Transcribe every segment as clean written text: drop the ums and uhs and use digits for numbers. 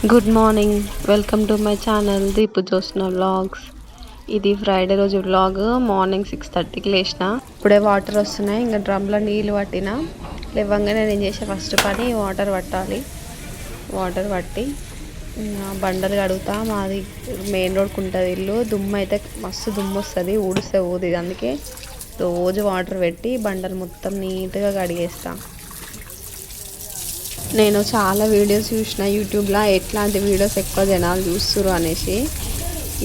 Good morning. Welcome to my channel Deepu Josna vlogs. ఇది Friday రోజు vlog. Morning 6:30కి లేచిన. ఇప్పుడే వాటర్ వస్తున్నాయి. ఇంకా డ్రమ్లో నీళ్ళు పట్టిన. లేవంగానే నేను చేసే ఫస్ట్ పని వాటర్ పట్టాలి. వాటర్ పట్టి బండలు కడుగుతా. మాది మెయిన్ రోడ్కి ఉంటుంది ఇల్లు. దుమ్ము అయితే మస్తు దుమ్ము వస్తుంది, ఊడిస్తే ఊది. అందుకే రోజు వాటర్ పెట్టి బండలు మొత్తం నీట్గా కడిగేస్తా. నేను చాలా వీడియోస్ చూసిన యూట్యూబ్లో, ఎట్లాంటి వీడియోస్ ఎక్కువ జనాలు చూస్తున్నారు అనేసి.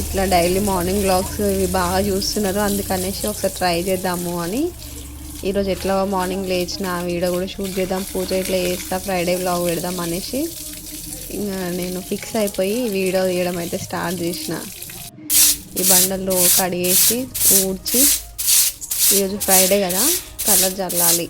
ఇట్లా డైలీ మార్నింగ్ వ్లాగ్స్ ఇవి బాగా చూస్తున్నారు, అందుకనేసి ఒకసారి ట్రై చేద్దాము అని ఈరోజు ఎట్లా మార్నింగ్ లేచిన వీడియో కూడా షూట్ చేద్దాం, పూజ ఇట్లా చేస్తా, ఫ్రైడే వ్లాగ్ పెడదాం అనేసి ఇంకా నేను ఫిక్స్ అయిపోయి వీడియో తీయడం అయితే స్టార్ట్ చేసిన. ఈ బండల్లో కడిగేసి ఊడ్చి, ఈరోజు ఫ్రైడే కదా కలర్ చల్లాలి.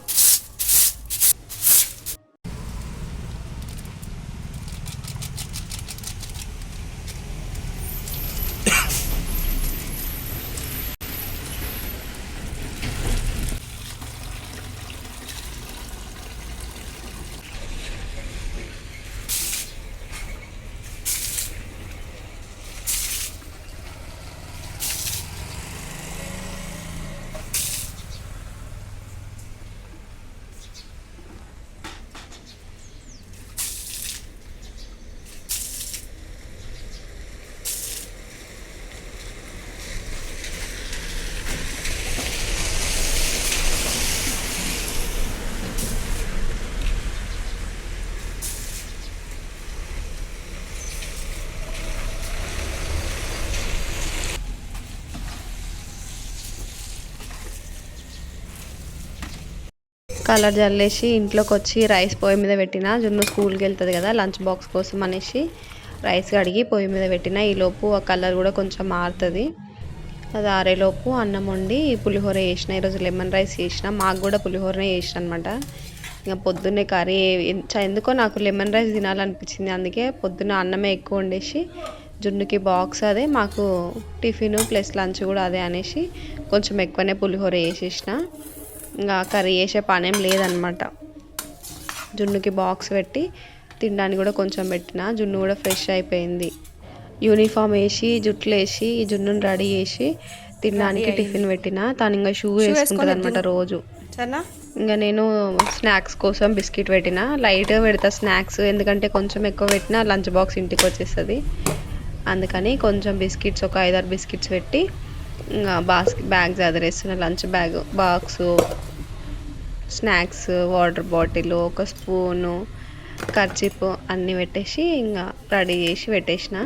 కలర్ జల్లేసి ఇంట్లోకి వచ్చి రైస్ పొయ్యి మీద పెట్టిన. జున్ను స్కూల్కి వెళ్తుంది కదా, లంచ్ బాక్స్ కోసం అనేసి రైస్ కడిగి పొయ్యి మీద పెట్టిన. ఈలోపు ఆ కలర్ కూడా కొంచెం మారుతుంది. అది ఆరేలోపు అన్నం వండి పులిహోర చేసిన. ఈరోజు లెమన్ రైస్ చేసిన. మాకు కూడా పులిహోరనే చేసిన అనమాట. ఇంకా పొద్దున్నే కర్రీ ఎందుకో నాకు లెమన్ రైస్ తినాలనిపించింది, అందుకే పొద్దున్న అన్నమే ఎక్కువ వండేసి జున్నుకి బాక్స్ అదే, మాకు టిఫిన్ ప్లస్ లంచ్ కూడా అదే అనేసి కొంచెం ఎక్కువనే పులిహోర చేసేసిన. ఇంకా కర్రీ చేసే పనేం లేదనమాట. జున్నుకి బాక్స్ పెట్టి తినడానికి కూడా కొంచెం పెట్టిన. జున్ను కూడా ఫ్రెష్ అయిపోయింది. యూనిఫామ్ వేసి జుట్లు వేసి జున్నుని రెడీ చేసి తినడానికి టిఫిన్ పెట్టిన. తను ఇంకా షూ వేసుకుంటుంది అనమాట రోజు. ఇంకా నేను స్నాక్స్ కోసం బిస్కెట్ పెట్టిన. లైట్గా పెడతా స్నాక్స్, ఎందుకంటే కొంచెం ఎక్కువ పెట్టినా లంచ్ బాక్స్ ఇంటికి వచ్చేస్తుంది. అందుకని కొంచెం బిస్కెట్స్, ఒక 5-6 బిస్కెట్స్ పెట్టి ఇంకా బ్యాగ్ చదిరేస్తున్న. Lunch bag, box, snacks, water bottle, ఒక స్పూను, కర్చీప్ అన్నీ పెట్టేసి ఇంకా రెడీ చేసి పెట్టేసిన.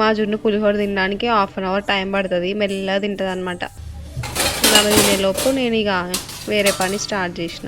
మా జున్ను పులిహోర తినడానికి 1/2 అవర్ టైం పడుతుంది. మెల్లగా తింటుంది అనమాట. ఇంకా తినేలోపు నేను ఇక వేరే పని స్టార్ట్ చేసిన.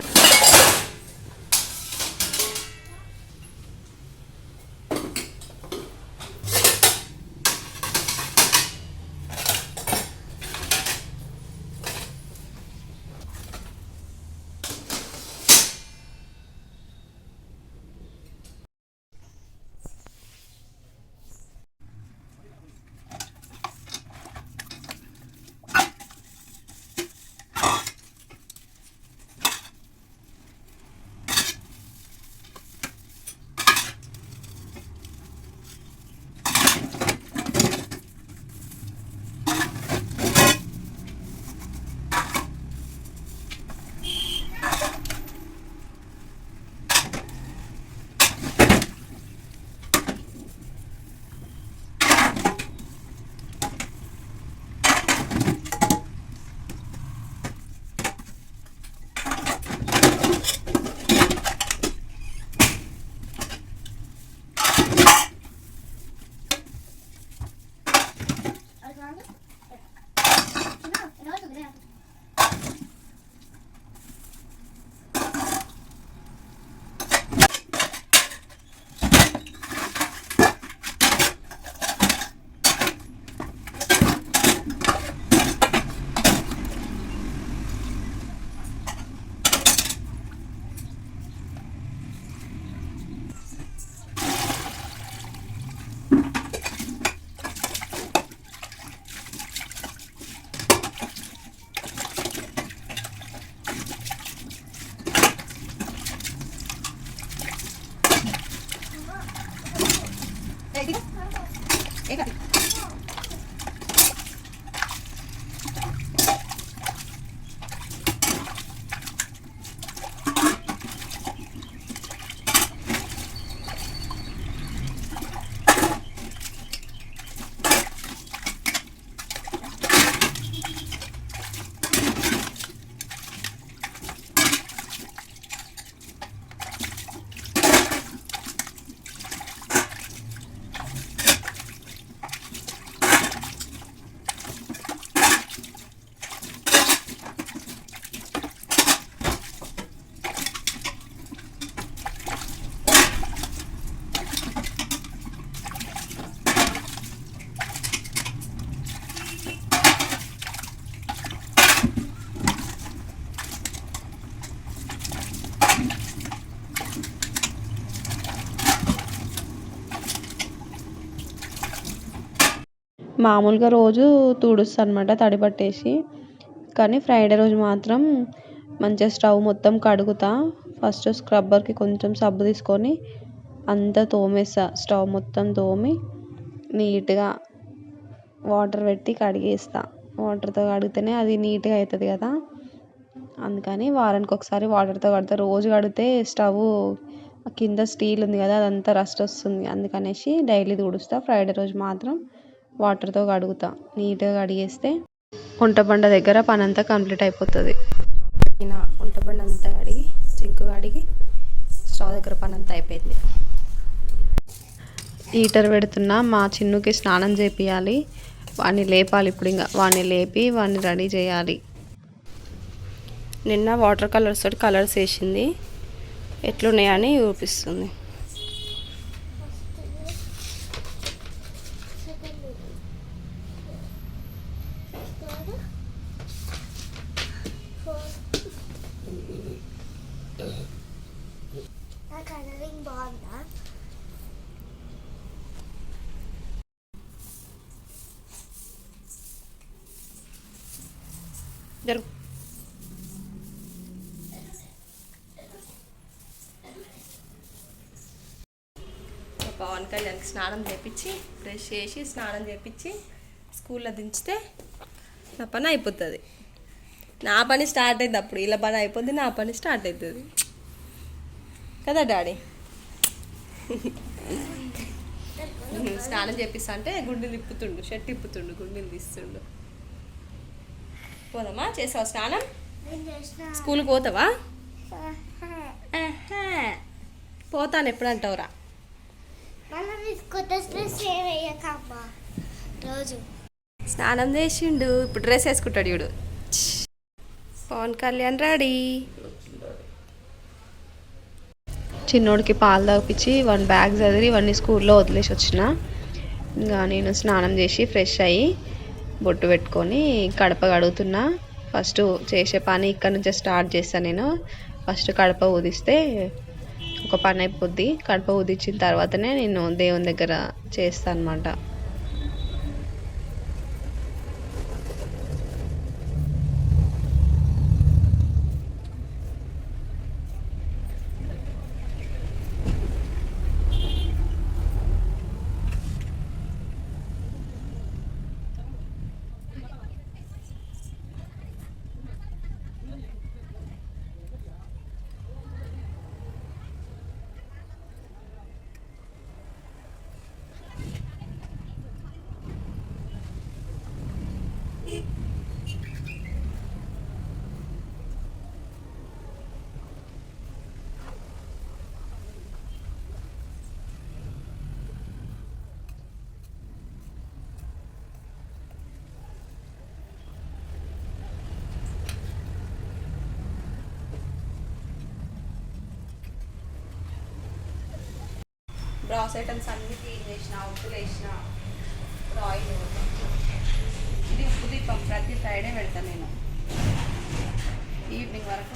మామూలుగా రోజు తుడుస్తా అనమాట తడి పట్టేసి, కానీ ఫ్రైడే రోజు మాత్రం మంచిగా స్టవ్ మొత్తం కడుగుతా. ఫస్ట్ స్క్రబ్బర్కి కొంచెం సబ్బు తీసుకొని అంతా తోమేస్తా, స్టవ్ మొత్తం తోమి నీట్గా వాటర్ పెట్టి కడిగేస్తా. వాటర్తో కడిగితేనే అది నీట్గా అవుతుంది కదా, అందుకని వారానికి ఒకసారి వాటర్తో కడతా. రోజు కడిగితే స్టవ్ కింద స్టీల్ ఉంది కదా అదంతా రస్ట్ వస్తుంది, అందుకనేసి డైలీ తుడుస్తా. ఫ్రైడే రోజు మాత్రం వాటర్తో కడుగుతా. నీట్గా కడిగేస్తే వంట బండ దగ్గర పని అంతా కంప్లీట్ అయిపోతుంది. వంట బండ అంతా కడిగి సింక్ కడిగి స్టవ్ దగ్గర పని అంతా అయిపోయింది. హీటర్ పెడుతున్నా, మా చిన్నుకి స్నానం చేపియాలి. వాడిని లేపాలి ఇప్పుడు, ఇంకా వాడిని లేపి వాడిని రెడీ చేయాలి. నిన్న వాటర్ కలర్స్ తోటి కలర్స్ వేసింది, ఎట్లున్నాయని చూపిస్తుంది. జరుగు. పవన్ కళ్యాణ్కి స్నానం చేపించి ఫ్రెష్ చేసి స్నానం చేపించి స్కూల్లో దించితే నా పని అయిపోతుంది. నా పని స్టార్ట్ అయింది అప్పుడు, ఇలా పని అయిపోద్ది, నా పని స్టార్ట్ అవుతుంది కదా డాడీ. స్నానం చేపిస్తా అంటే గుండెలు తిప్పుతుండు, షర్ట్ తిప్పుతుండు, గుండెలు తీస్తుండు. పోదామా? చేసావా స్నానం? స్కూల్కి పోతావా? పోతాను ఎప్పుడు అంటావురా? స్నానం చేసిండు, ఇప్పుడు డ్రెస్ వేసుకుంటాడు చూడు. పవన్ కళ్యాణ్ రెడీ. చిన్నోడికి పాలు తాగిపించి వన్ బ్యాగ్ చదివి ఇవన్నీ స్కూల్లో వదిలేసి వచ్చిన. ఇంకా నేను స్నానం చేసి ఫ్రెష్ అయ్యి బొట్టు పెట్టుకొని కడప కడుగుతున్నా. ఫస్ట్ చేసే పని ఇక్కడ నుంచే స్టార్ట్ చేస్తాను నేను. ఫస్ట్ కడప ఊదిస్తే ఒక పని అయిపోద్ది. కడప ఊదించిన తర్వాతనే నేను దేవుని దగ్గర చేస్తాను అన్నమాట. బ్రాస్ ఐటమ్స్ అన్నీ క్లీన్ చేసిన, ఉప్పులు వేసిన, ఆయిల్. ఇది ఉప్పు దీపం ప్రతి ఫ్రైడే పెడతాను నేను, ఈవినింగ్ వరకు.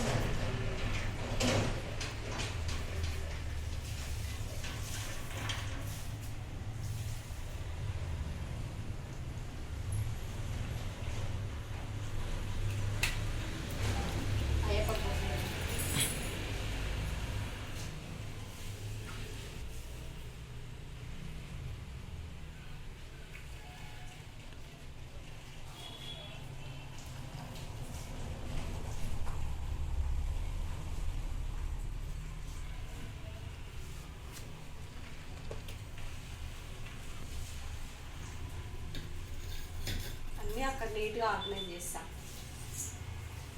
నీట్గా ఆర్గనైజ్ చేస్తాను.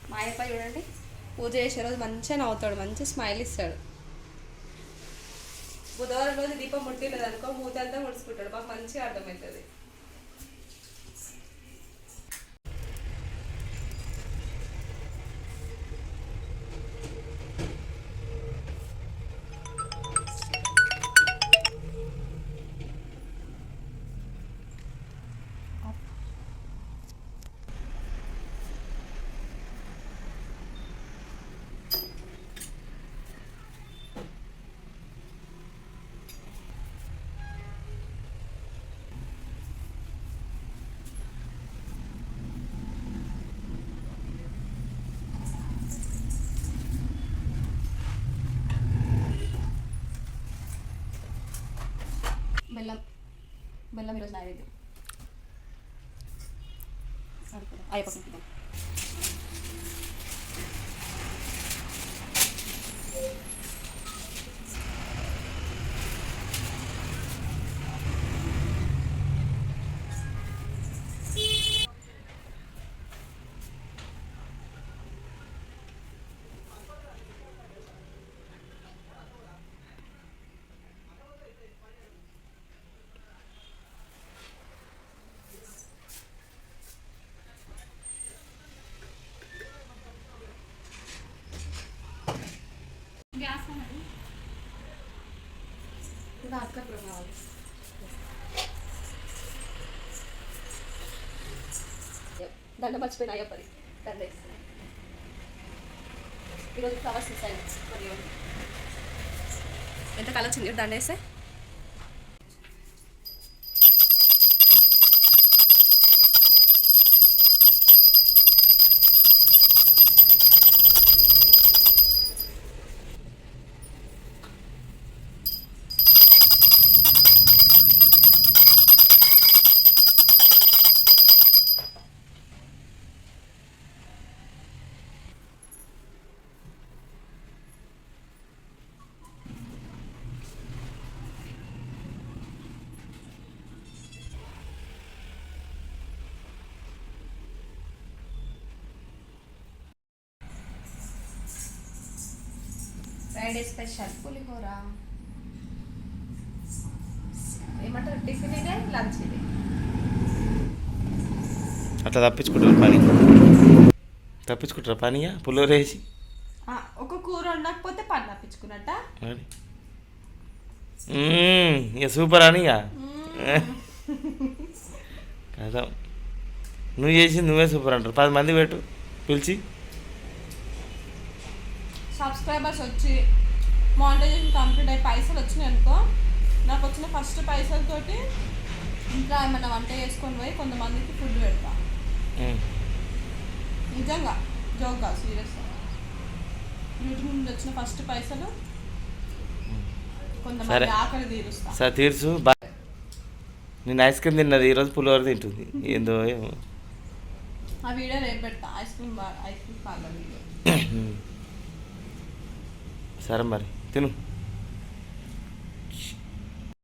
మా అయ్యప్ప చూడండి పూజ చేసే రోజు మంచిగా నవ్వుతాడు, మంచి స్మైల్ ఇస్తాడు. బుధవారం రోజు దీపం ముట్టిలేదు అనుకో మూతంతా ముడుచుకుంటాడు, మాకు మంచిగా అర్థమవుతుంది. బెల్లం ఈరోజు నైవేద్యం అయిపోతుంది. దండ మర్చిపోయిన అయ్యప్పది దండ వేస్తున్నాయి. ఈరోజు ఫ్లవర్స్ ఇస్తాయి మరియు ఎంత కలర్ వచ్చింది దండ వేస్తే. ఫ్రైడే స్పెషల్ పులిహోర ఏమంటారు, టిఫిన్ ఇదే లంచ్ ఇది. అట్లా తప్పించుకుంటారు పనిగా పులిహోర వేసి ఒక కూర ఉండకపోతే పని తప్పించుకున్నట్ట. ఇక సూపర్ అని ఇక కదా, నువ్వు చేసింది నువ్వే సూపర్ అంటారు. 10 మంది పెట్టు పిలిచి. సబ్స్క్రైబర్స్ వచ్చి మానిటైజేషన్ కంప్లీట్ అయ్యి పైసలు వచ్చినాయి అనుకో, నాకు వచ్చిన ఫస్ట్ పైసలతోటి ఇంకా ఏమన్నా వంట చేసుకొని పోయి కొంతమందికి ఫుడ్ పెడతా. నిజంగా జోక్గా సీరియస్. యూట్యూబ్ నుండి వచ్చిన ఫస్ట్ పైసలు కొంతమంది ఆకలి తీరుస్తా. సరే తీర్చు. నేను ఐస్ క్రీమ్ తిన్నది, ఈరోజు పులిహోర తింటుంది. ఏందో ఏమో. ఆ వీడియో రేపు పెడతా, ఐస్ క్రీమ్ పార్లర్ వీడియో. సరే మరి తిను.